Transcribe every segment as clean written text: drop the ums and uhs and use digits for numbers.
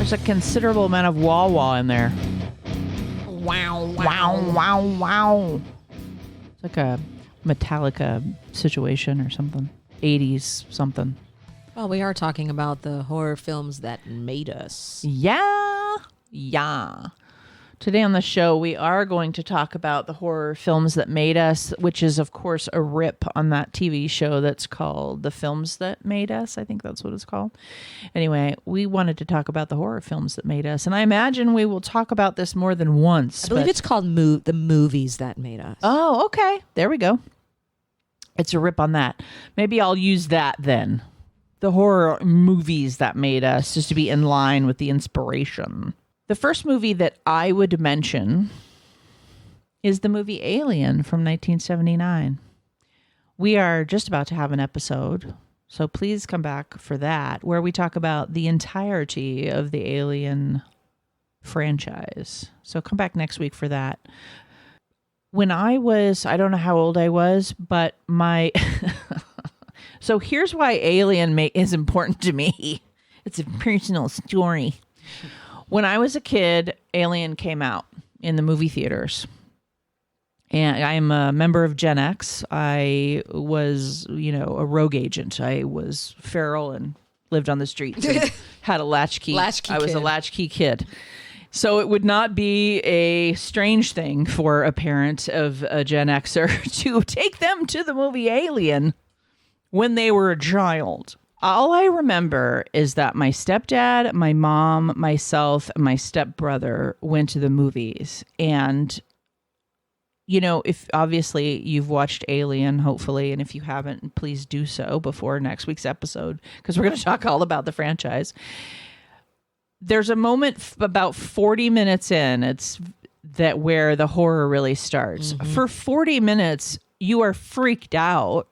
There's a considerable amount of wah-wah in there. Wow, Wow, wow, wow. It's like a Metallica situation or something. 80s something. Well, we are talking about the horror films that made us. Yeah. Today on the show, we are going to talk about the horror films that made us, which is, of course, a rip on that TV show that's called The Films That Made Us. I think that's what it's called. Anyway, we wanted to talk about the horror films that made us. And I imagine we will talk about this more than once. I believe it's called The Movies That Made Us. Oh, okay. There we go. It's a rip on that. Maybe I'll use that then. The horror movies that made us, just to be in line with the inspiration. The first movie that I would mention is the movie Alien from 1979. We are just about to have an episode, so please come back for that, where we talk about the entirety of the Alien franchise. So come back next week for that. When I don't know how old I was, but so here's why Alien is important to me. It's a personal story. When I was a kid, Alien came out in the movie theaters. And I'm a member of Gen X. I was, a rogue agent. I was feral and lived on the streets and had a latchkey. I was a latchkey kid. So it would not be a strange thing for a parent of a Gen Xer to take them to the movie Alien when they were a child. All I remember is that my stepdad, my mom, myself, and my stepbrother went to the movies. And, if obviously you've watched Alien, hopefully, and if you haven't, please do so before next week's episode, because we're going to talk all about the franchise. There's a moment about 40 minutes in, where the horror really starts. Mm-hmm. For 40 minutes, you are freaked out.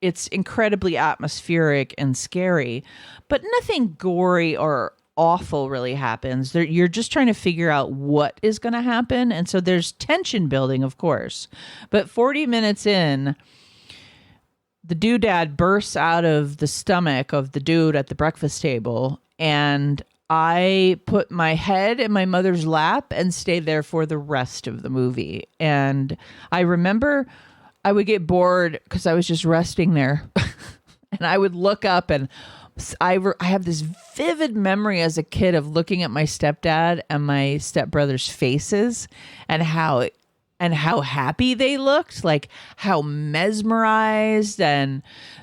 It's incredibly atmospheric and scary, but nothing gory or awful really happens. You're just trying to figure out what is going to happen. And so there's tension building, of course. But 40 minutes in, the doodad bursts out of the stomach of the dude at the breakfast table. And I put my head in my mother's lap and stayed there for the rest of the movie. And I remember I would get bored because I was just resting there. And I would look up, and I have this vivid memory as a kid of looking at my stepdad and my stepbrother's faces and how happy they looked, like how mesmerized and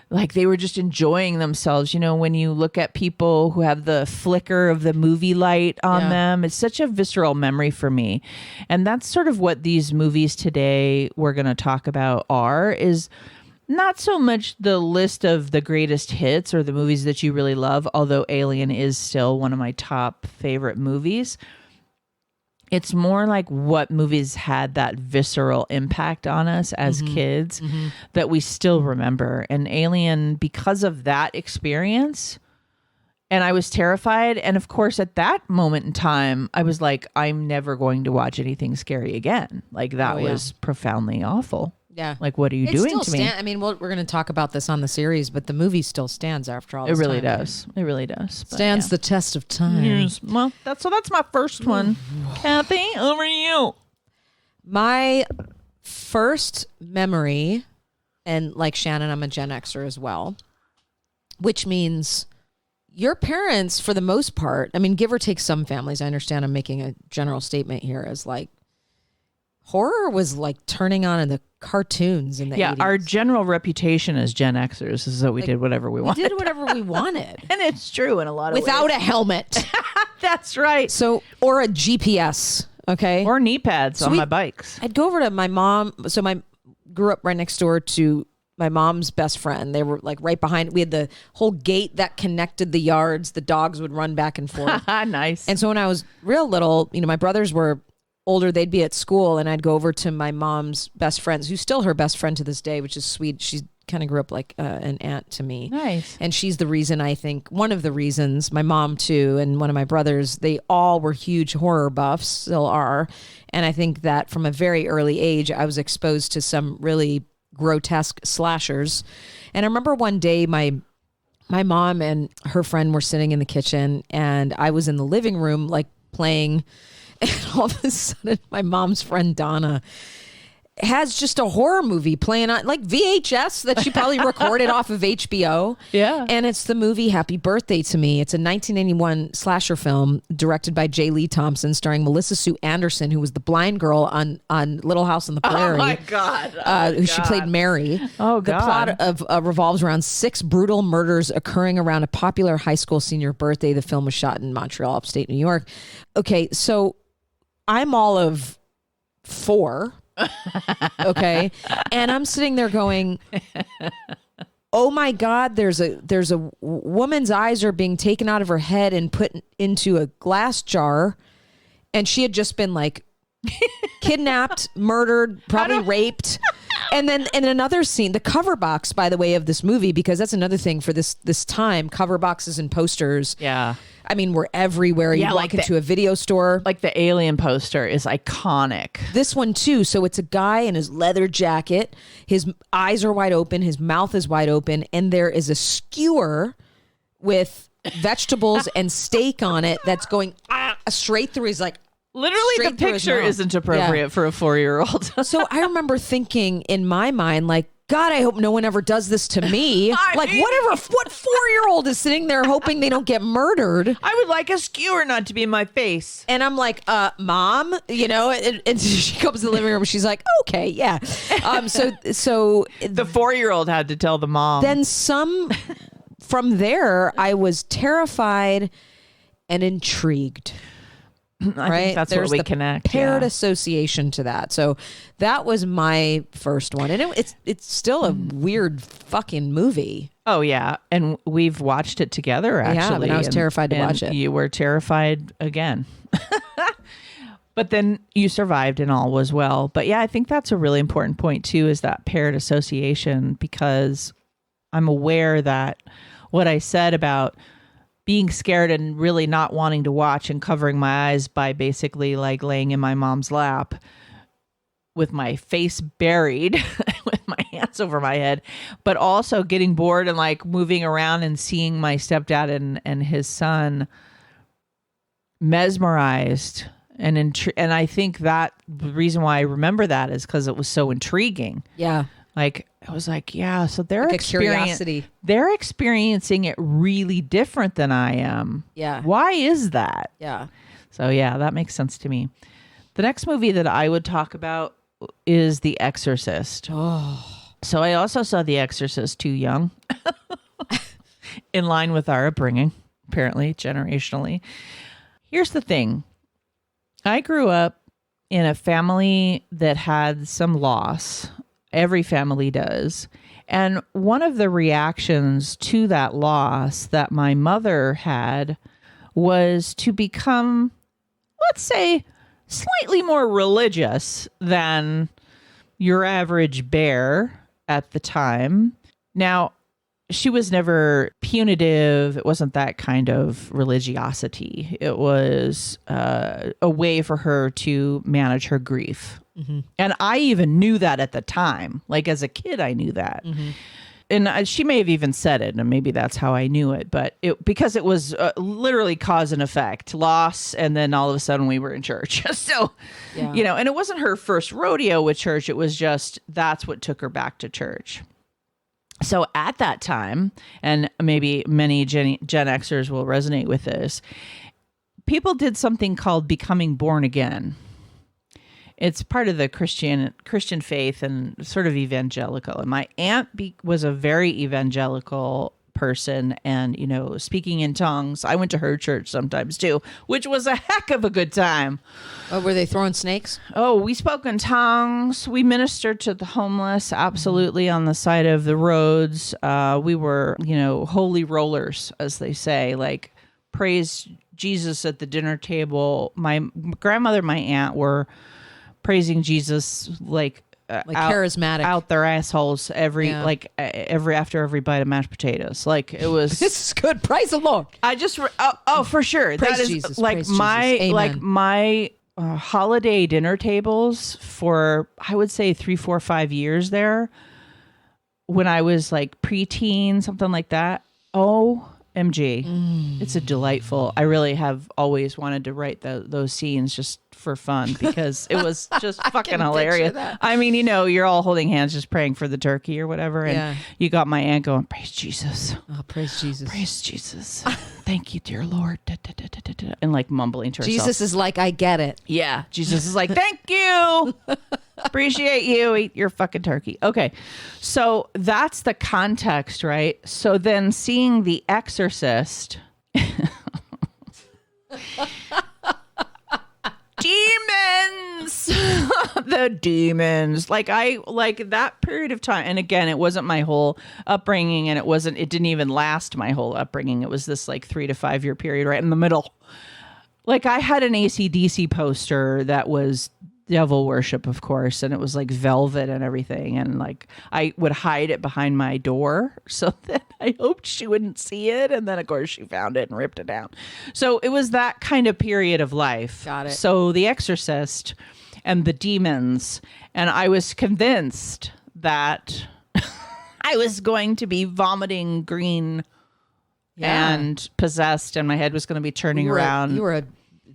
like they were just enjoying themselves. When you look at people who have the flicker of the movie light on them, it's such a visceral memory for me. And that's sort of what these movies today we're going to talk about is not so much the list of the greatest hits or the movies that you really love, although Alien is still one of my top favorite movies. It's more like what movies had that visceral impact on us as kids that we still remember. And Alien, because of that experience, and I was terrified. And of course, at that moment in time, I was like, I'm never going to watch anything scary again. Like that was profoundly awful. Yeah. Like, what are you doing to me? I mean, we're going to talk about this on the series, but the movie still stands after all this time. It really time. does. It really does. Stands the test of time. Yes. Well, that's my first one. Kathy, over to you. My first memory, and like Shannon, I'm a Gen Xer as well, which means your parents, for the most part, I mean, give or take some families, I understand I'm making a general statement here, as like horror was like turning on in the cartoons in the 80s. Our general reputation as Gen Xers is that we did whatever we wanted. We did whatever we wanted. And it's true in a lot of ways. Without a helmet. That's right. So, or a GPS, okay? Or knee pads on my bikes. I'd go over to my mom. So grew up right next door to my mom's best friend. They were like right behind. We had the whole gate that connected the yards. The dogs would run back and forth. Nice. And so when I was real little, my brothers were older, they'd be at school, and I'd go over to my mom's best friends, who's still her best friend to this day, which is sweet. She kind of grew up like an aunt to me. Nice. And she's the reason, I think, one of the reasons, my mom too, and one of my brothers, they all were huge horror buffs, still are. And I think that from a very early age, I was exposed to some really grotesque slashers. And I remember one day my my mom and her friend were sitting in the kitchen, and I was in the living room, like playing. And all of a sudden, my mom's friend Donna has just a horror movie playing on like VHS that she probably recorded off of HBO. Yeah. And it's the movie Happy Birthday to Me. It's a 1981 slasher film directed by J. Lee Thompson, starring Melissa Sue Anderson, who was the blind girl on Little House on the Prairie. Oh my God. She played Mary. Oh, the God. plot of revolves around 6 brutal murders occurring around a popular high school senior birthday. The film was shot in Montreal, upstate New York. Okay, so I'm all of 4. Okay. And I'm sitting there going, oh my God, there's a woman's eyes are being taken out of her head and put into a glass jar. And she had just been like kidnapped, murdered, probably raped. And then in another scene, the cover box, by the way, of this movie, because that's another thing for this time, cover boxes and posters. Yeah. I mean, we're everywhere. You walk into a video store. Like the Alien poster is iconic. This one too. So it's a guy in his leather jacket. His eyes are wide open. His mouth is wide open. And there is a skewer with vegetables and steak on it that's going straight through. He's like, literally, the picture isn't appropriate for a 4-year-old. So I remember thinking in my mind, like, God, I hope no one ever does this to me. What 4-year-old is sitting there hoping they don't get murdered? I would like a skewer not to be in my face. And I'm like, Mom, and she comes in the living room. She's like, okay, yeah. So The 4-year-old had to tell the mom. Then from there, I was terrified and intrigued. I think that's There's what we the connect. Paired association to that. So that was my first one. And it's still a weird fucking movie. Oh, yeah. And we've watched it together, actually. Yeah, but I was terrified to watch it. You were terrified again. But then you survived and all was well. But yeah, I think that's a really important point, too, is that paired association, because I'm aware that what I said about being scared and really not wanting to watch and covering my eyes by basically like laying in my mom's lap with my face buried with my hands over my head, but also getting bored and like moving around and seeing my stepdad and his son mesmerized and I think that the reason why I remember that is because it was so intriguing. Yeah. Like, I was like, yeah, so they're like a curiosity. They're experiencing it really different than I am. Yeah. Why is that? Yeah. So, yeah, that makes sense to me. The next movie that I would talk about is The Exorcist. Oh. So I also saw The Exorcist too young, in line with our upbringing, apparently, generationally. Here's the thing. I grew up in a family that had some loss. Every family does. And one of the reactions to that loss that my mother had was to become, let's say, slightly more religious than your average bear at the time. Now, she was never punitive. It wasn't that kind of religiosity. It was a way for her to manage her grief. Mm-hmm. And I even knew that at the time. Like as a kid, I knew that. Mm-hmm. And she may have even said it, and maybe that's how I knew it. But because it was literally cause and effect, loss, and then all of a sudden we were in church. So, yeah. And it wasn't her first rodeo with church. It was just that's what took her back to church. So at that time, and maybe many Gen Xers will resonate with this, people did something called becoming born again. It's part of the Christian faith and sort of evangelical. And my aunt was a very evangelical person and, speaking in tongues. I went to her church sometimes too, which was a heck of a good time. Oh, were they throwing snakes? Oh, we spoke in tongues. We ministered to the homeless, absolutely, on the side of the roads. We were, holy rollers, as they say, like praise Jesus at the dinner table. My grandmother, my aunt were praising Jesus like charismatic out their assholes every after every bite of mashed potatoes. Like it was this is good. Praise the Lord. I just for sure. Praise that is Jesus. like Praise my Jesus. like my holiday dinner tables for I would say 3, 4, 5 years there when I was like preteen, something like that. OMG. It's a delightful. I really have always wanted to write those scenes just for fun because it was just fucking hilarious. I mean, you're all holding hands just praying for the turkey or whatever. And you got my aunt going, praise Jesus. Oh, praise Jesus. Praise Jesus. Thank you, dear Lord. Da, da, da, da, da, da. And like mumbling to herself. Jesus is like, I get it. Yeah. Jesus is like, thank you. Appreciate you. Eat your fucking turkey. Okay. So that's the context, right? So then seeing The Exorcist. Demons. The demons. Like that period of time. And again, it wasn't my whole upbringing, and it didn't even last my whole upbringing. It was this like 3 to 5 year period right in the middle. Like I had an AC/DC poster that was devil worship, of course, and it was like velvet and everything, and like I would hide it behind my door so that I hoped she wouldn't see it, and then of course she found it and ripped it down. So it was that kind of period of life. Got it. So The Exorcist and the demons, and I was convinced that I was going to be vomiting green and possessed, and my head was going to be turning around. You were a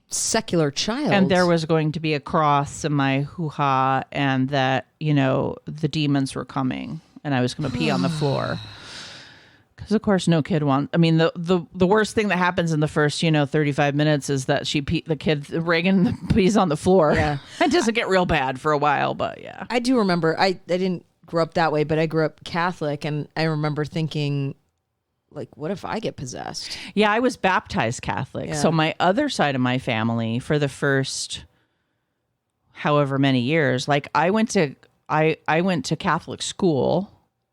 secular child, and there was going to be a cross in my hoo-ha, and that the demons were coming, and I was going to pee on the floor because of course no kid wants. I mean, the worst thing that happens in the first 35 minutes is that Reagan pees on the floor. It doesn't get real bad for a while, but yeah. I do remember I didn't grow up that way, but I grew up Catholic, and I remember thinking, like, what if I get possessed? Yeah, I was baptized Catholic. Yeah. So my other side of my family, for the first however many years, like I went to Catholic school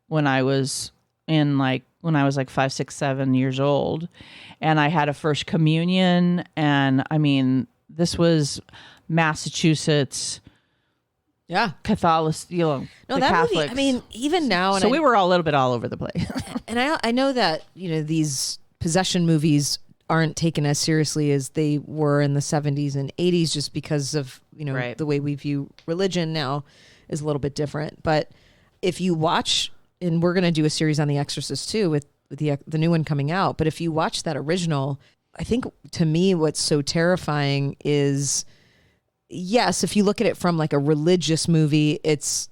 when I was like 5, 6, 7 years old, and I had a first communion, and I mean, this was Massachusetts. Yeah. Catholic, No, that Catholics. movie, I mean, even now. And we were all a little bit all over the place. And I know that, these possession movies aren't taken as seriously as they were in the 70s and 80s just because of, the way we view religion now is a little bit different. But if you watch, and we're going to do a series on The Exorcist too with the new one coming out, but if you watch that original, I think to me what's so terrifying is, yes, if you look at it from like a religious movie, it's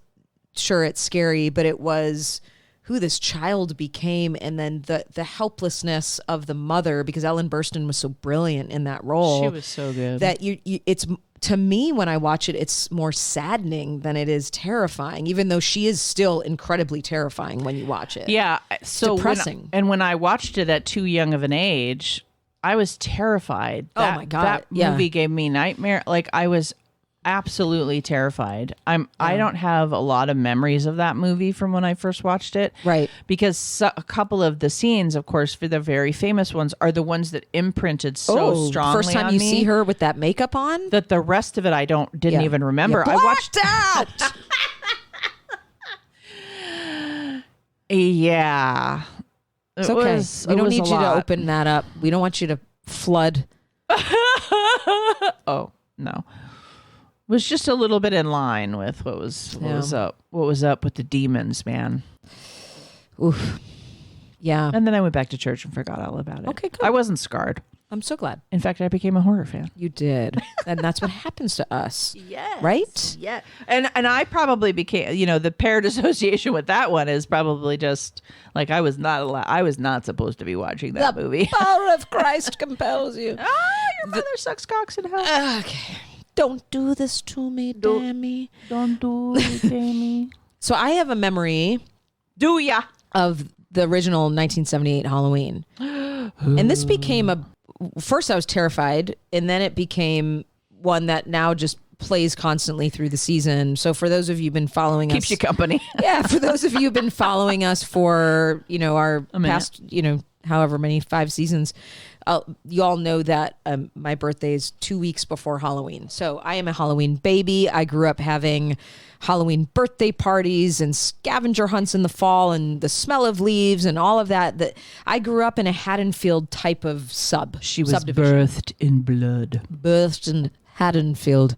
scary, but it was who this child became, and then the helplessness of the mother, because Ellen Burstyn was so brilliant in that role. She was so good. That it's, to me, when I watch it, it's more saddening than it is terrifying, even though she is still incredibly terrifying when you watch it. Yeah. So depressing. When I watched it at too young of an age, I was terrified. Oh my God. That movie gave me nightmare. Like I was absolutely terrified. I don't have a lot of memories of that movie from when I first watched it. Right. Because a couple of the scenes, of course, for the very famous ones, are the ones that imprinted so strongly first time on you me see her with that makeup on, that the rest of it I didn't even remember. I watched out. Yeah. It's okay. We don't need you to open that up. We don't want you to flood. Oh, no. It was just a little bit in line with what was up with the demons, man. Oof. Yeah. And then I went back to church and forgot all about it. Okay, good. I wasn't scarred. I'm so glad. In fact, I became a horror fan. You did. And that's what happens to us. Yes. Right? Yeah. And I probably became, the paired association with that one is probably just like I was not supposed to be watching that movie. The power of Christ compels you. Your mother sucks cocks in hell. Okay. Don't do this to me, Dammy. Don't do it, Dammy. So I have a memory. Do ya? Of the original 1978 Halloween. And this became first I was terrified, and then it became one that now just plays constantly through the season. So for those of you who've been following us. Keeps you company. Yeah, for those of you who've been following us for, our past, however many 5 seasons, you all know that my birthday is 2 weeks before Halloween. So I am a Halloween baby. I grew up having Halloween birthday parties and scavenger hunts in the fall and the smell of leaves and all of that. That I grew up in a Haddonfield type of She was subdivision. Birthed in blood. Birthed in Haddonfield.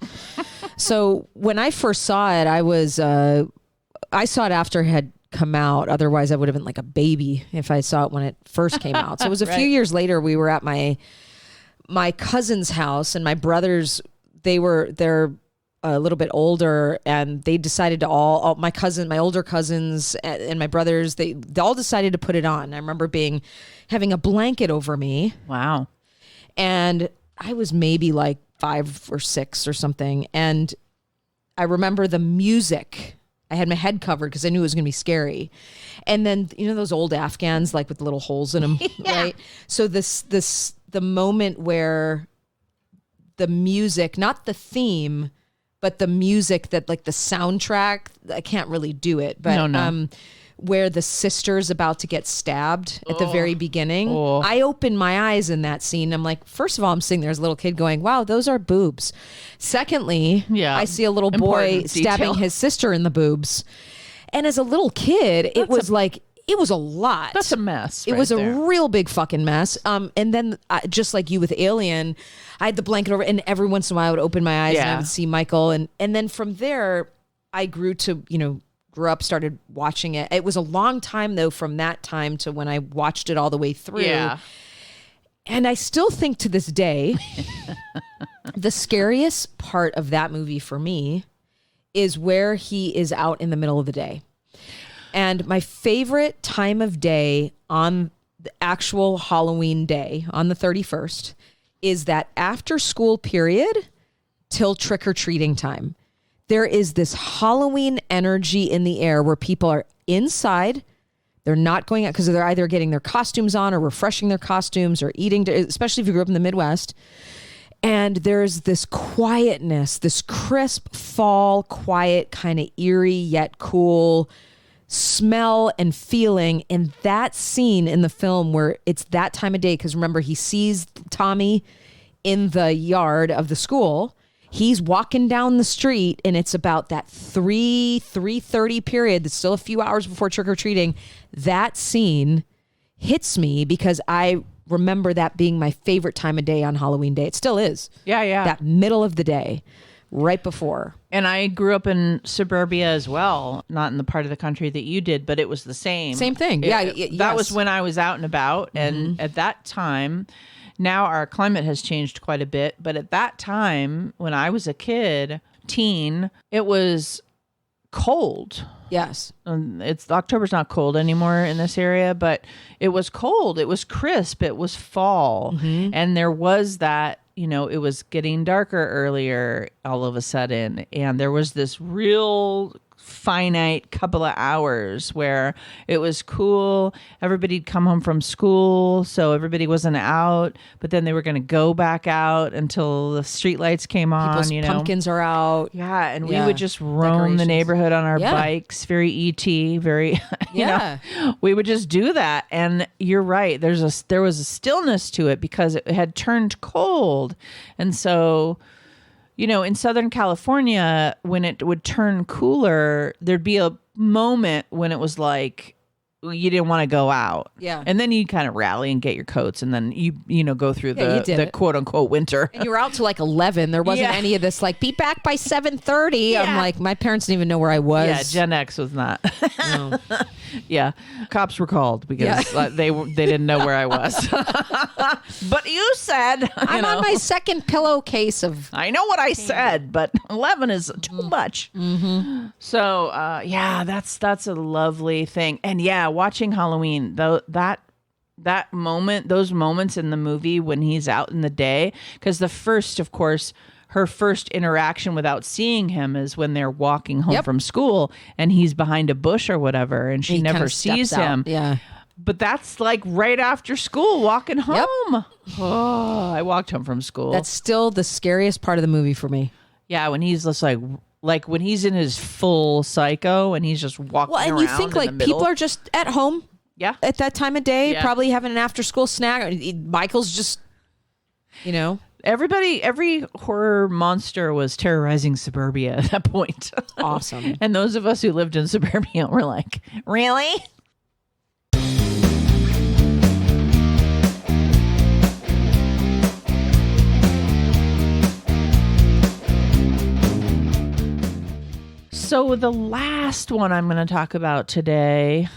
So when I first saw it, I saw it after I had come out. Otherwise, I would have been like a baby if I saw it when it first came out. So it was a Right. few years later. We were at my cousin's house, and my brothers, they're a little bit older, and they decided to all my older cousins and my brothers, they all decided to put it on. I remember having a blanket over me, Wow. and I was maybe like 5 or 6 or something. And I remember the music. I had my head covered because I knew it was going to be scary. And then, those old Afghans, like with the little holes in them, right? So the moment where the music, not the theme, but the music that, like the soundtrack, I can't really do it, but No. Where the sister's about to get stabbed at the very beginning. I opened my eyes in that scene. I'm like, first of all, I'm sitting there as a little kid going, wow, those are boobs. Secondly, I see a little boy Important stabbing detail. his sister in the boobs. And as a little kid, it was a lot. That's a mess. It right was a there. real big fucking mess. And then just like you with Alien, I had the blanket over, and every once in a while I would open my eyes and I would see Michael. And then from there, I grew up, started watching it. It was a long time though, from that time to when I watched it all the way through. Yeah. And I still think to this day, the scariest part of that movie for me is where he is out in the middle of the day. And my favorite time of day on the actual Halloween day, on the 31st, is that after school period till trick-or-treating time. There is this Halloween energy in the air where people are inside. They're not going out because they're either getting their costumes on or refreshing their costumes or eating, especially if you grew up in the Midwest. And there's this quietness, this crisp fall, quiet, kind of eerie yet cool smell and feeling in that scene in the film where it's that time of day. Because remember, he sees Tommy in the yard of the school. He's walking down the street, and it's about that 3:30 period. That's still a few hours before trick-or-treating. That scene hits me because I remember that being my favorite time of day on Halloween day. It still is. Yeah. That middle of the day, right before. And I grew up in suburbia as well, not in the part of the country that you did, but it was the same. Same thing. That was when I was out and about. And at that time, now our climate has changed quite a bit. But at that time, when I was a kid, teen, it was cold. Yes. October's not cold anymore in this area, but it was cold. It was crisp. It was fall. And there was that, it was getting darker earlier all of a sudden. And there was this real finite couple of hours where it was cool. Everybody'd come home from school, so everybody wasn't out, but then they were going to go back out until the street lights came on. People's pumpkins are out. Yeah, and we would just roam the neighborhood on our bikes, very E.T., very, we would just do that. And you're right, there was a stillness to it because it had turned cold. And so, in Southern California, when it would turn cooler, there'd be a moment when it was like, you didn't want to go out. Yeah. And then you kind of rally and get your coats, and then you go through you did the it. quote unquote winter. And you were out till like 11. There wasn't any of this like, be back by 7:30. I'm like, my parents didn't even know where I was. Yeah, Gen X was not. No. Yeah, cops were called because they didn't know where I was. But you said I'm on my second pillowcase of. I know what I said, but 11 is too much. So that's a lovely thing. And watching Halloween, though, that moment, those moments in the movie when he's out in the day, because her first interaction without seeing him is when they're walking home from school and he's behind a bush or whatever, and she never sees him. Yeah. But that's like right after school, walking home. Oh, I walked home from school. That's still the scariest part of the movie for me. Yeah, when he's just like when he's in his full psycho and he's just walking around. Well, and you think like people are just at home. Yeah. At that time of day, probably having an after school snack. Michael's just, every horror monster was terrorizing suburbia at that point. Awesome. And those of us who lived in suburbia were like, really? So the last one I'm going to talk about today,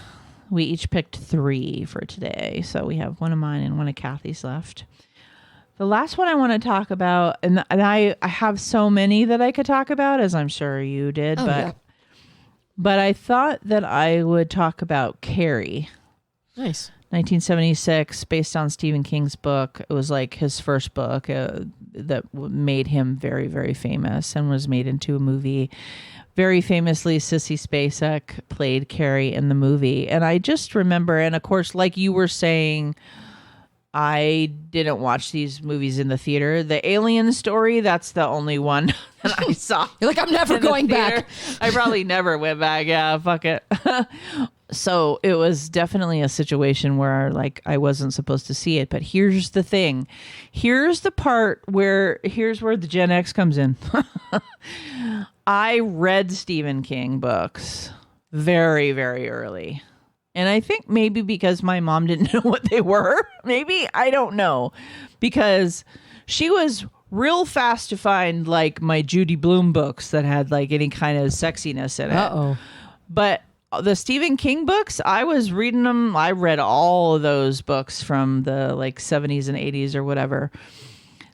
we each picked 3 for today. So we have one of mine and one of Kathy's left. The last one I want to talk about, and I have so many that I could talk about, as I'm sure you did, but I thought that I would talk about Carrie. Nice. 1976, based on Stephen King's book. It was like his first book that made him very, very famous and was made into a movie. Very famously, Sissy Spacek played Carrie in the movie. And I just remember, and of course, like you were saying, I didn't watch these movies in the theater. The Alien story, that's the only one that I saw. You're like, I'm never going back. I probably never went back. Yeah, fuck it. So it was definitely a situation where like I wasn't supposed to see it. But here's the thing. Here's the part where the Gen X comes in. I read Stephen King books very, very early. And I think maybe because my mom didn't know what they were. Maybe, I don't know. Because she was real fast to find like my Judy Blume books that had like any kind of sexiness in it. Uh-oh. But the Stephen King books, I was reading them. I read all of those books from the like 70s and 80s or whatever.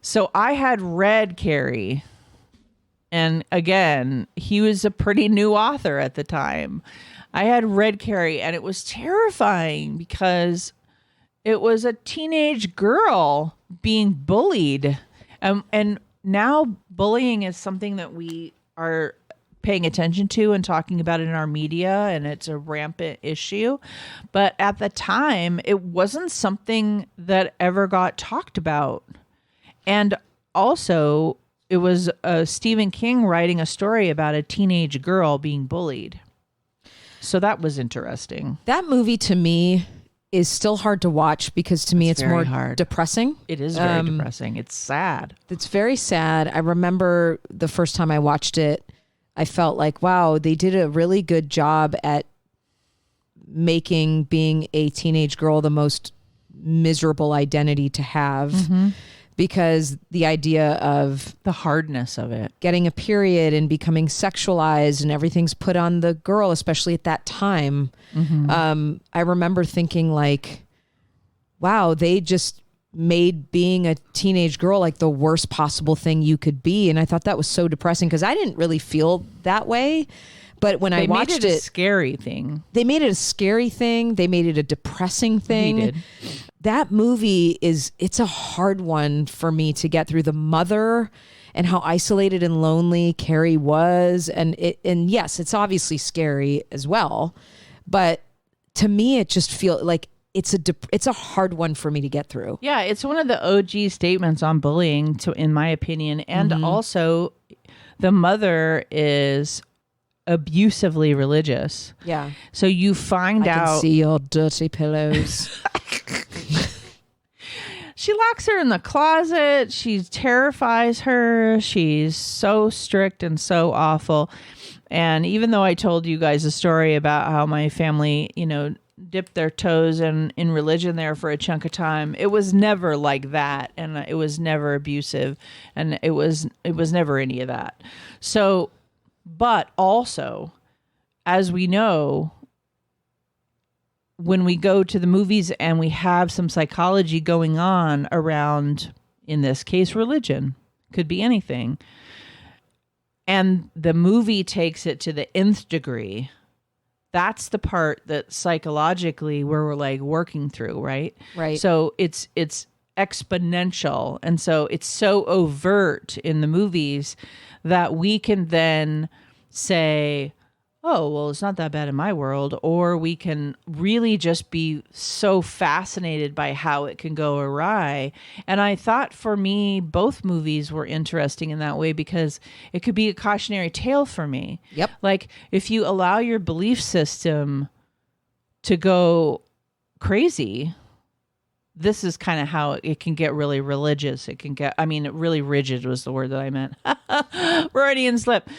So I had read Carrie. And again, he was a pretty new author at the time. I had read Carrie, and it was terrifying because it was a teenage girl being bullied. And now bullying is something that we are paying attention to and talking about in our media, and it's a rampant issue. But at the time, it wasn't something that ever got talked about. And also, it was Stephen King writing a story about a teenage girl being bullied. So that was interesting. That movie to me is still hard to watch because to me it's more hard. Depressing. It is very depressing. It's sad. It's very sad. I remember the first time I watched it, I felt like, wow, they did a really good job at making being a teenage girl the most miserable identity to have. Mm-hmm. Because the idea of the hardness of it, getting a period and becoming sexualized and everything's put on the girl, especially at that time. Mm-hmm. I remember thinking like, wow, they just made being a teenage girl like the worst possible thing you could be. And I thought that was so depressing because I didn't really feel that way. But when I watched it, a scary thing. They made it a scary thing. They made it a depressing thing. He did. That movie it's a hard one for me to get through. The mother and how isolated and lonely Carrie was. And yes, it's obviously scary as well. But to me, it just feels like it's a hard one for me to get through. Yeah, it's one of the OG statements on bullying, in my opinion. And also, the mother is abusively religious. Yeah. So you find out. I can see your dirty pillows. She locks her in the closet. She terrifies her. She's so strict and so awful. And even though I told you guys a story about how my family, dipped their toes in religion there for a chunk of time, it was never like that. And it was never abusive. And it was never any of that. So, but also, as we know, when we go to the movies and we have some psychology going on around, in this case, religion, could be anything, and the movie takes it to the nth degree, that's the part that psychologically we're like working through, right? Right. So it's exponential. And so it's so overt in the movies that we can then say, oh, well, it's not that bad in my world. Or we can really just be so fascinated by how it can go awry. And I thought for me, both movies were interesting in that way because it could be a cautionary tale for me. Yep. Like if you allow your belief system to go crazy, this is kind of how it can get really religious. It can get, really rigid was the word that I meant. Freudian slip.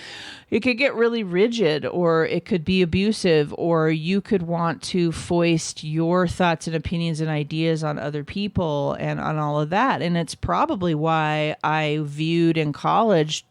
it could get really rigid, or it could be abusive, or you could want to foist your thoughts and opinions and ideas on other people and on all of that. And it's probably why I skewed in college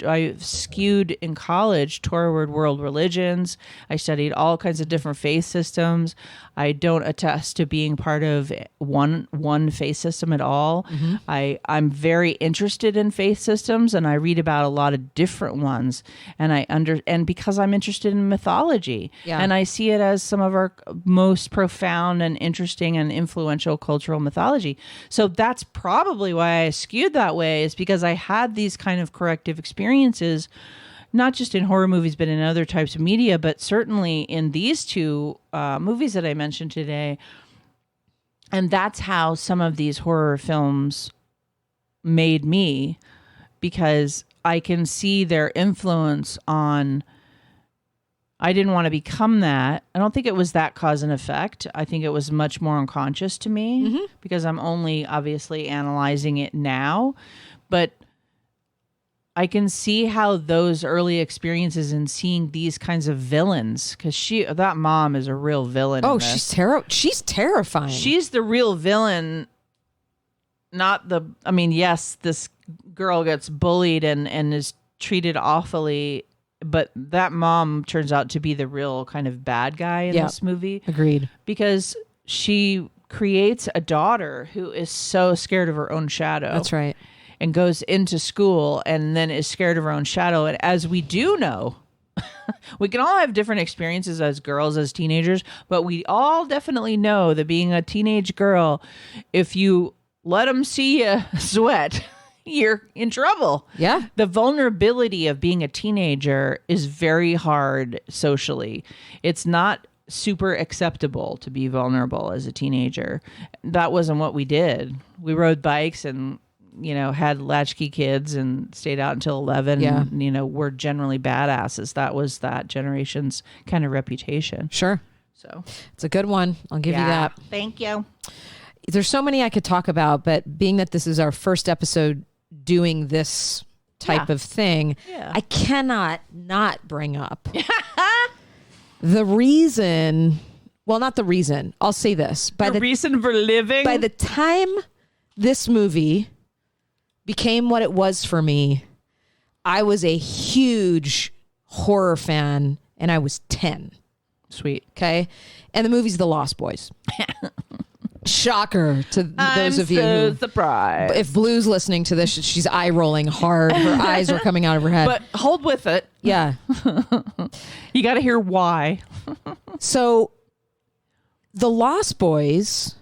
toward world religions. I studied all kinds of different faith systems. I don't attest to being part of one faith system at all. I'm very interested in faith systems, and I read about a lot of different ones. And because I'm interested in mythology, and I see it as some of our most profound and interesting and influential cultural mythology. So that's probably why I skewed that way, is because I had these kind of corrective experiences, not just in horror movies, but in other types of media, but certainly in these two movies that I mentioned today. And that's how some of these horror films made me, because I can see their influence on... I didn't want to become that. I don't think it was that cause and effect. I think it was much more unconscious to me, because I'm only obviously analyzing it now. But I can see how those early experiences and seeing these kinds of villains, because that mom is a real villain. Oh, she's terrifying. She's the real villain. Yes, this girl gets bullied and is treated awfully, but that mom turns out to be the real kind of bad guy in this movie. Agreed. Because she creates a daughter who is so scared of her own shadow. That's right. And goes into school and then is scared of her own shadow. And as we do know, we can all have different experiences as girls, as teenagers, but we all definitely know that being a teenage girl, if you let them see you sweat, you're in trouble. Yeah. The vulnerability of being a teenager is very hard socially. It's not super acceptable to be vulnerable as a teenager. That wasn't what we did. We rode bikes and, had latchkey kids and stayed out until 11. Yeah. And, we're generally badasses. That was that generation's kind of reputation. Sure. So it's a good one. I'll give you that. Thank you. There's so many I could talk about, but being that this is our first episode doing this type of thing, I cannot not bring up the reason. Well, not the reason. I'll say this. The reason for living? By the time this movie became what it was for me, I was a huge horror fan, and I was 10. Sweet. Okay? And the movie's The Lost Boys. Shocker to those of you who... surprised. If Blue's listening to this, she's eye rolling hard. Her eyes are coming out of her head. But hold with it. Yeah. You got to hear why. So, The Lost Boys,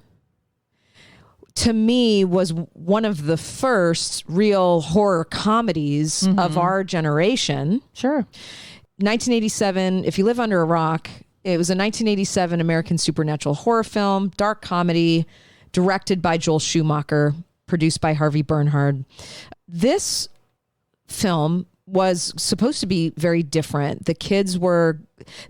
to me, was one of the first real horror comedies of our generation. Sure. 1987, if you live under a rock... It was a 1987 American supernatural horror film, dark comedy, directed by Joel Schumacher, produced by Harvey Bernhard. This film was supposed to be very different. The kids were,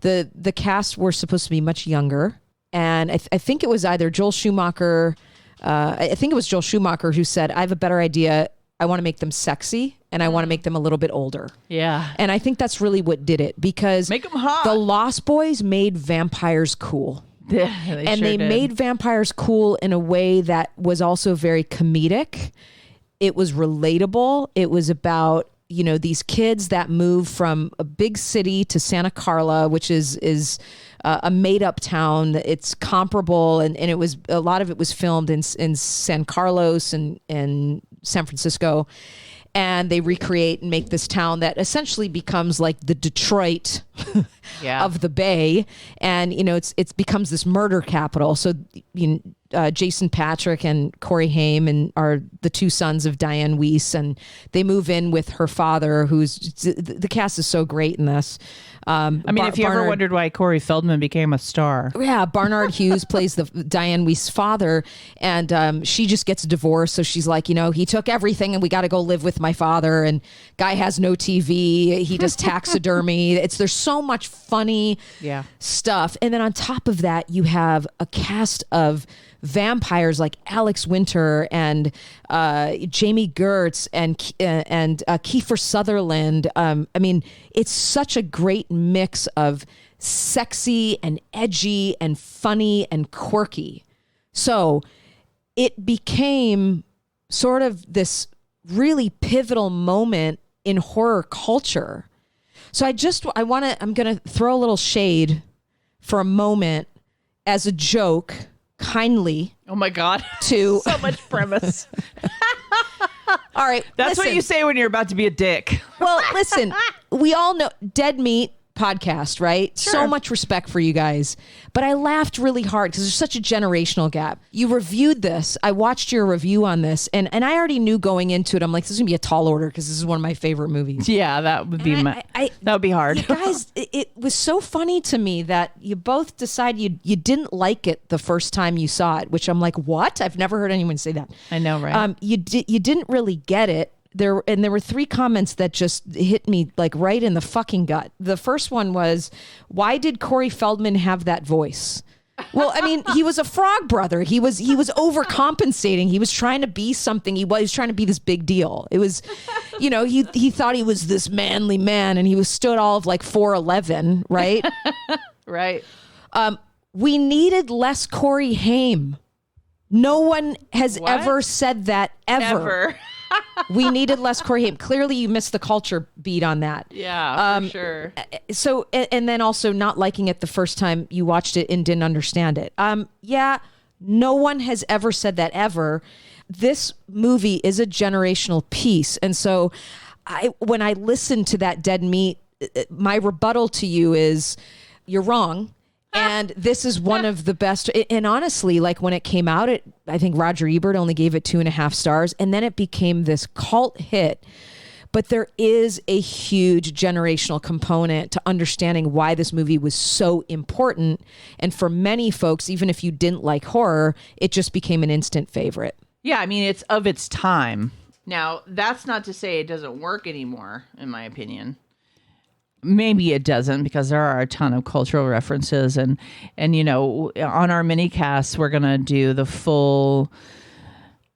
the cast were supposed to be much younger. And I think it was either Joel Schumacher, I think it was Joel Schumacher who said, I have a better idea. I want to make them sexy and I want to make them a little bit older. Yeah. And I think that's really what did it, because make them hot. The Lost Boys made vampires cool. They made vampires cool in a way that was also very comedic. It was relatable. It was about, these kids that move from a big city to Santa Carla, which is a made up town. It's comparable. And it was, a lot of it was filmed in San Carlos and San Francisco. And they recreate and make this town that essentially becomes like the Detroit of the Bay. And, it becomes this murder capital. So, Jason Patrick and Corey Haim are the two sons of Diane Weiss. And they move in with her father, the cast is so great in this. If you ever wondered why Corey Feldman became a star. Yeah, Barnard Hughes plays the Diane Weiss' father, and she just gets divorced. So she's like, he took everything, and we got to go live with my father. And guy has no TV. He does taxidermy. There's so much funny stuff. And then on top of that, you have a cast of vampires like Alex Winter and Jamie Gertz and Kiefer Sutherland. I mean, it's such a great mix of sexy and edgy and funny and quirky. So it became sort of this really pivotal moment in horror culture. So I'm going to throw a little shade for a moment as a joke, kindly. Oh my God. To so much premise. All right. That's what you say when you're about to be a dick. Well, listen, we all know Dead Meat podcast, right? Sure. So much respect for you guys. But I laughed really hard because there's such a generational gap. You reviewed this. I watched your review on this, and I already knew going into it, I'm like, this is going to be a tall order because this is one of my favorite movies. Yeah, that would be that would be hard. You guys, it was so funny to me that you both decided you didn't like it the first time you saw it, which I'm like, what? I've never heard anyone say that. I know, right? You didn't really get it. There were 3 comments that just hit me like right in the fucking gut. The first one was, why did Corey Feldman have that voice? Well, I mean, he was a frog brother. He was overcompensating. He was trying to be something. He was trying to be this big deal. It was, he thought he was this manly man, and he was stood all of like 4'11", right? Right. We needed less Corey Haim. No one has ever said that ever. We needed less Corey Haim. Clearly, you missed the culture beat on that. Yeah, for sure. So, and then also not liking it the first time you watched it and didn't understand it. Yeah, no one has ever said that ever. This movie is a generational piece. And so when I listened to that Dead Meat, my rebuttal to you is, you're wrong. And this is one of the best. And honestly, like when it came out, I think Roger Ebert only gave it 2.5 stars. And then it became this cult hit. But there is a huge generational component to understanding why this movie was so important. And for many folks, even if you didn't like horror, it just became an instant favorite. Yeah, I mean, it's of its time. Now, that's not to say it doesn't work anymore, in my opinion. Maybe it doesn't, because there are a ton of cultural references, and on our mini casts we're gonna do the full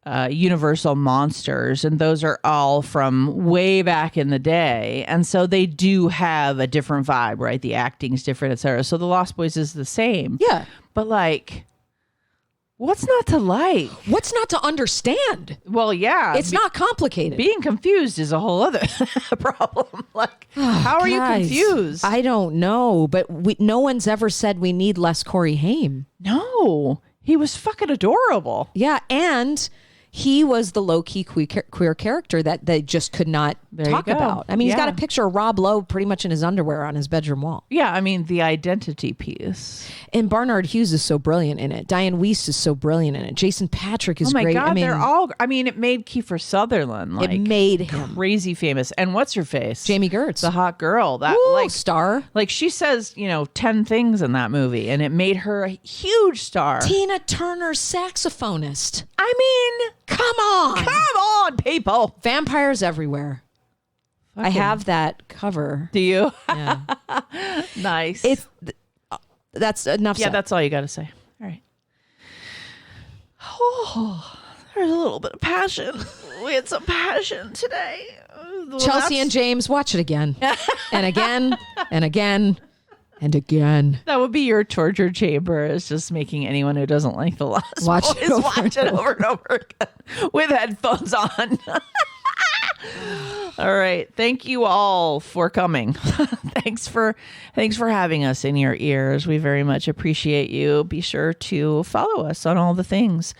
Universal monsters, and those are all from way back in the day, and so they do have a different vibe, right? The acting's different, etc. So the Lost Boys is the same, yeah, but like, what's not to like? What's not to understand? Well, yeah. It's not complicated. Being confused is a whole other problem. Like, how are you confused? I don't know, but no one's ever said we need less Corey Haim. No, he was fucking adorable. Yeah, and he was the low-key queer character that they just could not talk about. I mean, he's got a picture of Rob Lowe pretty much in his underwear on his bedroom wall. Yeah, I mean, the identity piece. And Barnard Hughes is so brilliant in it. Diane Wiest is so brilliant in it. Jason Patrick is great. Oh my God, I mean, they're all... I mean, it made Kiefer Sutherland, like... It made him. Crazy famous. And what's her face? Jamie Gertz. The hot girl. That star. Like, she says, 10 things in that movie, and it made her a huge star. Tina Turner, saxophonist. I mean... Come on. Come on, people. Vampires everywhere. I have that cover. Do you? Yeah. Nice. That's enough. Yeah, that's all you got to say. All right. Oh, there's a little bit of passion. We had some passion today. Chelsea and James, watch it again. And again, and again, and again. That would be your torture chamber, is just making anyone who doesn't like The Lost watch Boys watch it over and over again with headphones on. All right. Thank you all for coming. Thanks for having us in your ears. We very much appreciate you. Be sure to follow us on all the things.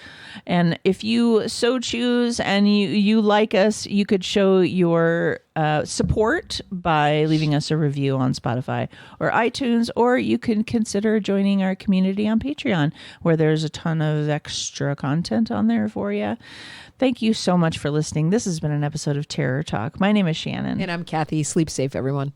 And if you so choose and you like us, you could show your support by leaving us a review on Spotify or iTunes, or you can consider joining our community on Patreon, where there's a ton of extra content on there for you. Thank you so much for listening. This has been an episode of Terror Talk. My name is Shannon. And I'm Kathy. Sleep safe, everyone.